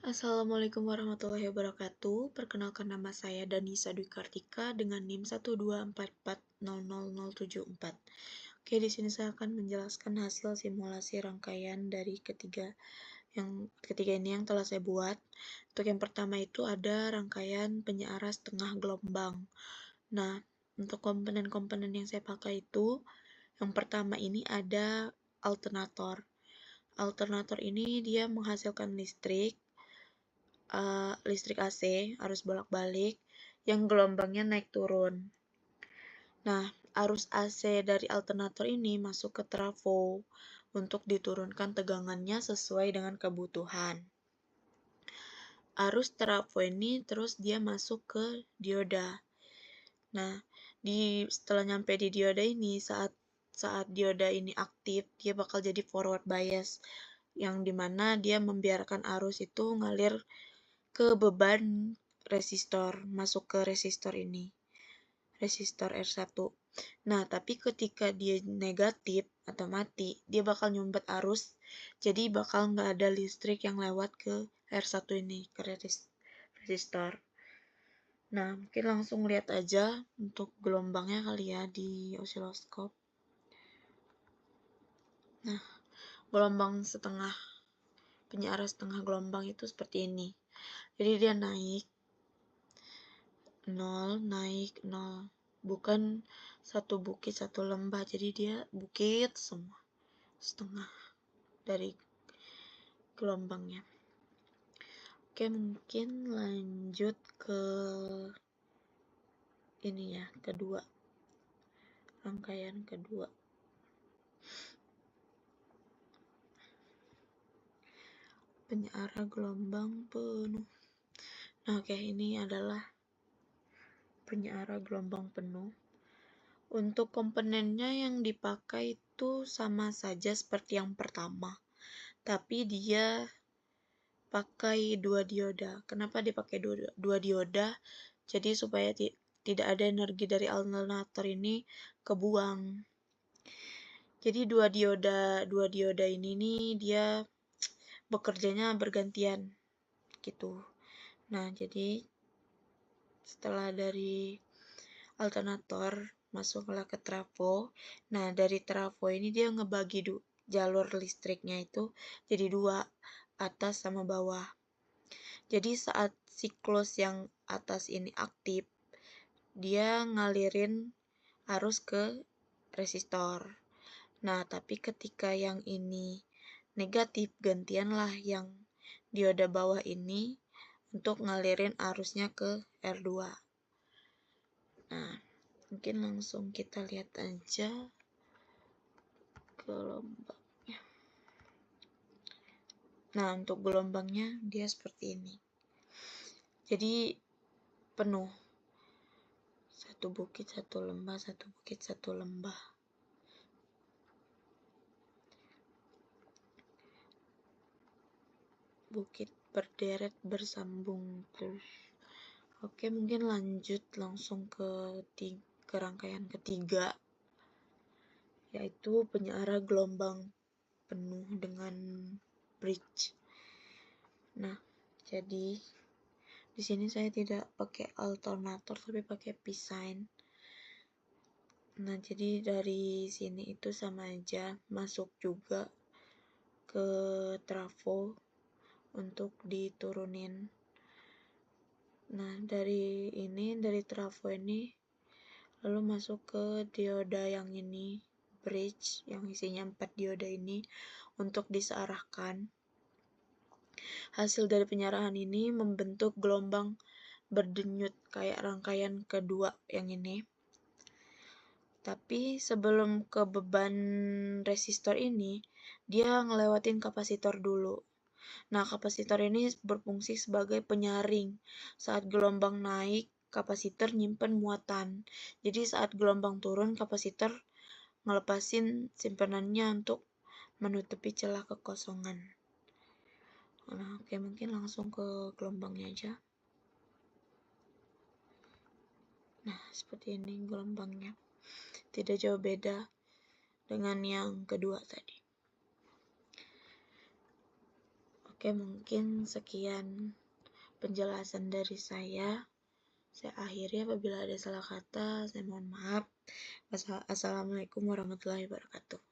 Assalamualaikum warahmatullahi wabarakatuh. Perkenalkan nama saya Danisa Dwi Kartika dengan NIM 124400074. Oke, di sini saya akan menjelaskan hasil simulasi rangkaian dari ketiga ini yang telah saya buat. Untuk yang pertama itu ada rangkaian penyearas tengah gelombang. Nah, untuk komponen-komponen yang saya pakai itu, yang pertama ini ada alternator. Alternator ini dia menghasilkan listrik AC arus bolak-balik yang gelombangnya naik turun. Nah, arus AC dari alternator ini masuk ke trafo untuk diturunkan tegangannya sesuai dengan kebutuhan. Arus trafo ini terus dia masuk ke dioda. Nah, setelah nyampe di dioda ini, saat dioda ini aktif, dia bakal jadi forward bias, yang dimana dia membiarkan arus itu ngalir ke beban resistor, masuk ke resistor ini, resistor R1. Nah, tapi ketika dia negatif atau mati, dia bakal nyumbat arus, jadi bakal nggak ada listrik yang lewat ke R1 ini, ke resistor. Nah, mungkin langsung lihat aja untuk gelombangnya kali ya di osiloskop. Nah, gelombang setengah, penyearas setengah gelombang itu seperti ini. Jadi dia naik 0, naik 0. Bukan satu bukit, satu lembah. Jadi dia bukit semua. Setengah dari gelombangnya. Oke, mungkin lanjut ke ini ya, kedua. Rangkaian kedua. Penyeara gelombang penuh. Nah, oke, ini adalah penyeara gelombang penuh. Untuk komponennya yang dipakai itu sama saja seperti yang pertama, tapi dia pakai dua dioda. Kenapa dipakai dua dioda? Jadi supaya tidak ada energi dari alternator ini kebuang. Jadi dua dioda ini nih dia bekerjanya bergantian gitu. Nah, jadi setelah dari alternator masuklah ke trafo. Nah, dari trafo ini dia ngebagi jalur listriknya itu jadi dua, atas sama bawah. Jadi saat siklus yang atas ini aktif, dia ngalirin arus ke resistor. Nah, tapi ketika yang ini negatif, gantianlah yang dioda bawah ini untuk ngalirin arusnya ke R2. Nah, mungkin langsung kita lihat aja gelombangnya. Nah, untuk gelombangnya dia seperti ini. Jadi penuh. Satu bukit, satu lembah, satu bukit, satu lembah. Bukit berderet bersambung terus. Oke, mungkin lanjut langsung ke rangkaian ketiga, yaitu penyeara gelombang penuh dengan bridge. Nah, jadi di sini saya tidak pakai alternator tapi pakai P-sign. Nah, jadi dari sini itu sama aja, masuk juga ke trafo untuk diturunin. Nah, dari trafo ini lalu masuk ke dioda yang ini, bridge yang isinya 4 dioda ini untuk disearahkan. Hasil dari penyerahan ini membentuk gelombang berdenyut kayak rangkaian kedua yang ini. Tapi sebelum ke beban resistor ini, dia ngelewatin kapasitor dulu. Nah, kapasitor ini berfungsi sebagai penyaring. Saat gelombang naik, kapasitor nyimpen muatan. Jadi saat gelombang turun, kapasitor ngelepasin simpenannya untuk menutupi celah kekosongan. Nah, oke, mungkin langsung ke gelombangnya aja. Nah, seperti ini gelombangnya. Tidak jauh beda dengan yang kedua tadi. Oke, mungkin sekian penjelasan dari saya. Saya akhiri, apabila ada salah kata, saya mohon maaf. Assalamualaikum warahmatullahi wabarakatuh.